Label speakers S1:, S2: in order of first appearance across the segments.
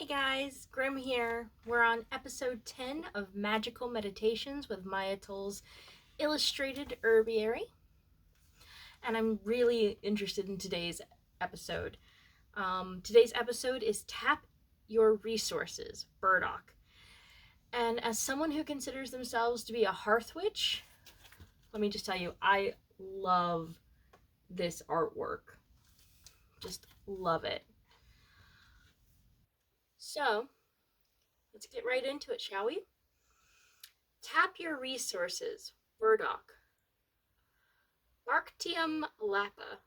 S1: Hey guys, Grim here. We're on episode 10 of Magical Meditations with Maia illustrated Herbiary, and I'm really interested in today's episode. Today's episode is Tap Your Resources, Burdock. And as someone who considers themselves to be a hearth witch, let me just tell you, I love this artwork. Just love it. So, let's get right into it, shall we? Tap your resources, Burdock. Arctium lapa.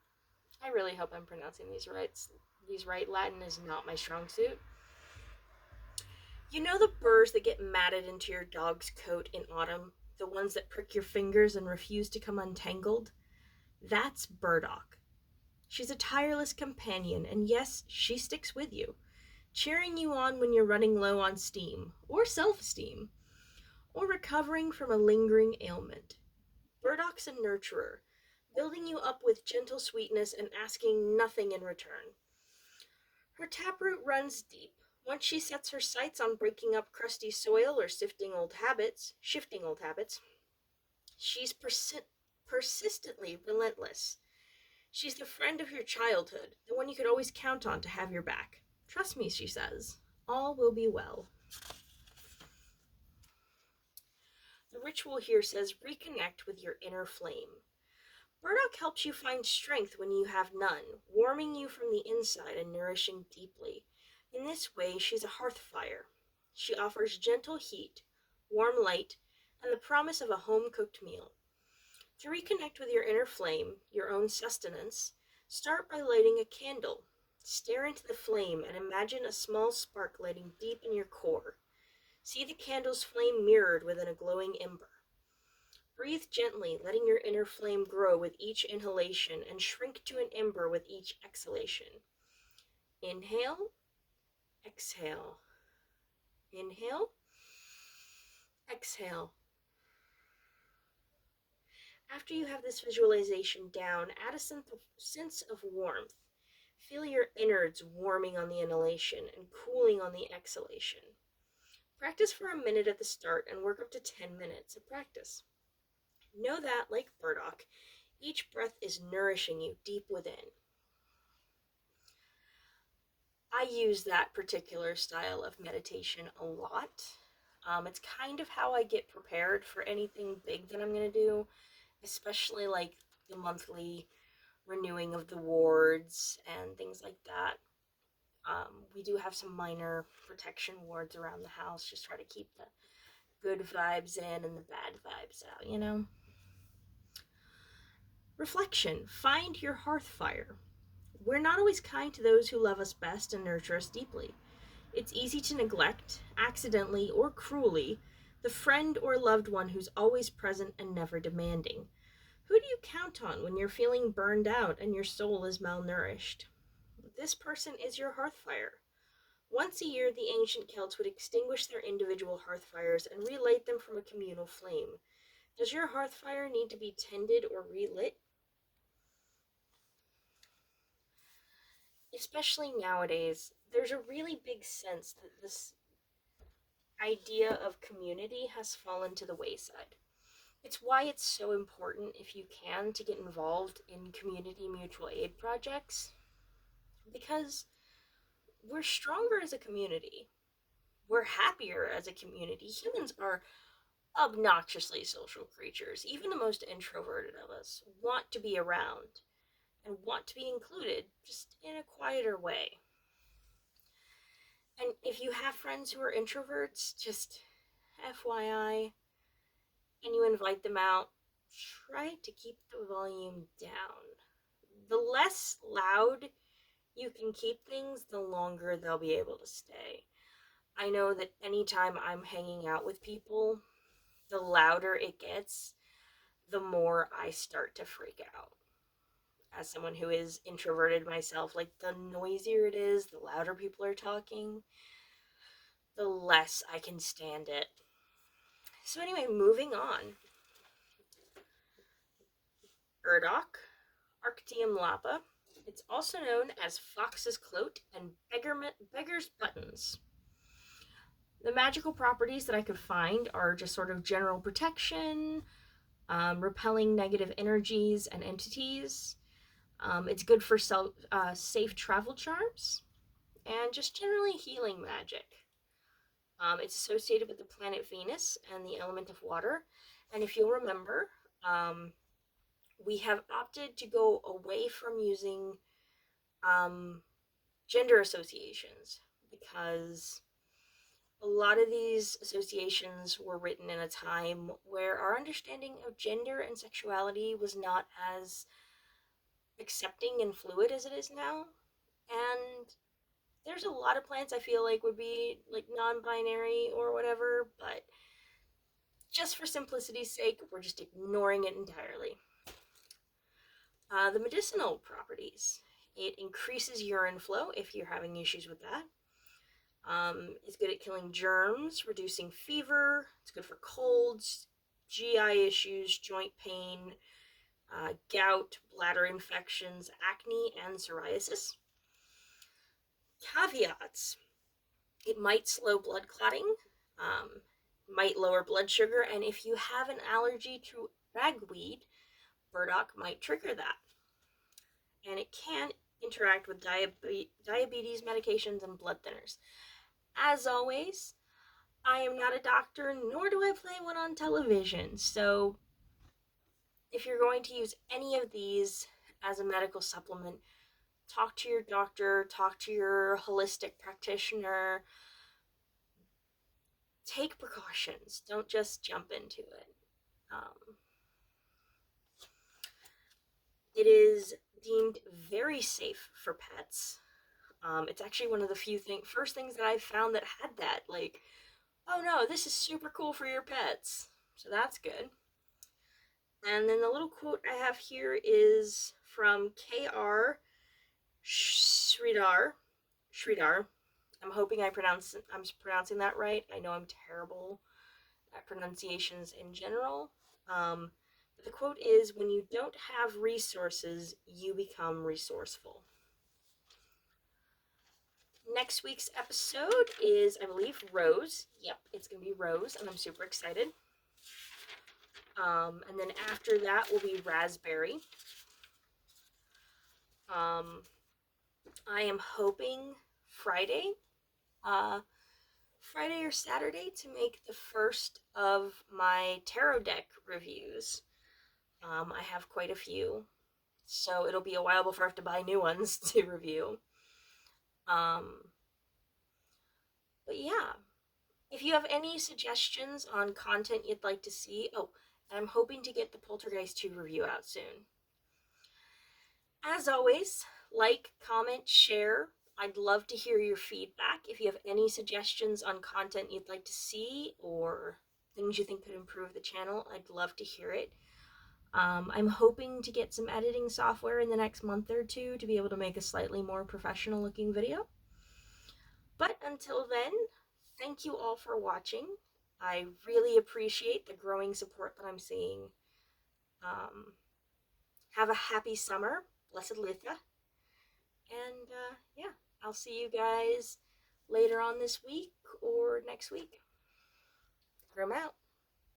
S1: I really hope I'm pronouncing these right. Latin is not my strong suit. You know the burrs that get matted into your dog's coat in autumn? The ones that prick your fingers and refuse to come untangled? That's Burdock. She's a tireless companion, and yes, she sticks with you, cheering you on when you're running low on steam, or self-esteem, or recovering from a lingering ailment. Burdock's a nurturer, building you up with gentle sweetness and asking nothing in return. Her taproot runs deep. Once she sets her sights on breaking up crusty soil or shifting old habits, she's persistently relentless. She's the friend of your childhood, the one you could always count on to have your back. Trust me, she says. All will be well. The ritual here says reconnect with your inner flame. Burdock helps you find strength when you have none, warming you from the inside and nourishing deeply. In this way, she's a hearth fire. She offers gentle heat, warm light, and the promise of a home-cooked meal. To reconnect with your inner flame, your own sustenance, start by lighting a candle. Stare into the flame and imagine a small spark lighting deep in your core. See the candle's flame mirrored within a glowing ember. Breathe gently, letting your inner flame grow with each inhalation and shrink to an ember with each exhalation. Inhale, exhale. Inhale, exhale. After you have this visualization down, add a sense of warmth. Feel your innards warming on the inhalation and cooling on the exhalation. Practice for a minute at the start and work up to 10 minutes of practice. Know that, like Burdock, each breath is nourishing you deep within. I use that particular style of meditation a lot. It's kind of how I get prepared for anything big that I'm going to do, especially like the monthly renewing of the wards and things like that. We do have some minor protection wards around the house, just try to keep the good vibes in and the bad vibes out, you know? Reflection. Find your hearth fire. We're not always kind to those who love us best and nurture us deeply. It's easy to neglect, accidentally or cruelly, the friend or loved one who's always present and never demanding. Who do you count on when you're feeling burned out and your soul is malnourished? This person is your hearth fire. Once a year, the ancient Celts would extinguish their individual hearth fires and relight them from a communal flame. Does your hearth fire need to be tended or relit? Especially nowadays, there's a really big sense that this idea of community has fallen to the wayside. It's why it's so important, if you can, to get involved in community mutual aid projects, because we're stronger as a community. We're happier as a community. Humans are obnoxiously social creatures. Even the most introverted of us want to be around and want to be included, just in a quieter way. And if you have friends who are introverts, just FYI, and you invite them out, try to keep the volume down. The less loud you can keep things, the longer they'll be able to stay. I know that anytime I'm hanging out with people, the louder it gets, the more I start to freak out. As someone who is introverted myself, like, the noisier it is, the louder people are talking, the less I can stand it. So anyway, moving on. Burdock, Arctium lapa. It's also known as Fox's Cloak and Beggar's Buttons. The magical properties that I could find are just sort of general protection, repelling negative energies and entities. It's good for safe travel charms, and just generally healing magic. It's associated with the planet Venus and the element of water. And if you'll remember, we have opted to go away from using gender associations because a lot of these associations were written in a time where our understanding of gender and sexuality was not as accepting and fluid as it is now. And there's a lot of plants I feel like would be like non-binary or whatever, but just for simplicity's sake, we're just ignoring it entirely. The medicinal properties. It increases urine flow if you're having issues with that. It's good at killing germs, reducing fever. It's good for colds, GI issues, joint pain, gout, bladder infections, acne, and psoriasis. Caveats. It might slow blood clotting, might lower blood sugar, and if you have an allergy to ragweed, burdock might trigger that. And it can interact with diabetes medications and blood thinners. As always, I am not a doctor, nor do I play one on television, so if you're going to use any of these as a medical supplement, talk to your doctor, talk to your holistic practitioner. Take precautions. Don't just jump into it. It is deemed very safe for pets. It's actually one of the first things that I've found that had that. Like, oh no, this is super cool for your pets. So that's good. And then the little quote I have here is from K.R. Sridhar. I'm hoping I'm pronouncing that right. I know I'm terrible at pronunciations in general. But the quote is, when you don't have resources, you become resourceful. Next week's episode is, I believe, Rose. Yep, it's going to be Rose, and I'm super excited. And then after that will be Raspberry. I am hoping Friday or Saturday to make the first of my tarot deck reviews. I have quite a few, so it'll be a while before I have to buy new ones to review. But yeah, if you have any suggestions on content you'd like to see, I'm hoping to get the Poltergeist 2 review out soon. As always, like, comment, share. I'd love to hear your feedback. If you have any suggestions on content you'd like to see or things you think could improve the channel, I'd love to hear it. I'm hoping to get some editing software in the next month or two to be able to make a slightly more professional looking video. But until then, thank you all for watching. I really appreciate the growing support that I'm seeing. Have a happy summer. Blessed Litha. And yeah, I'll see you guys later on this week or next week. Grim out.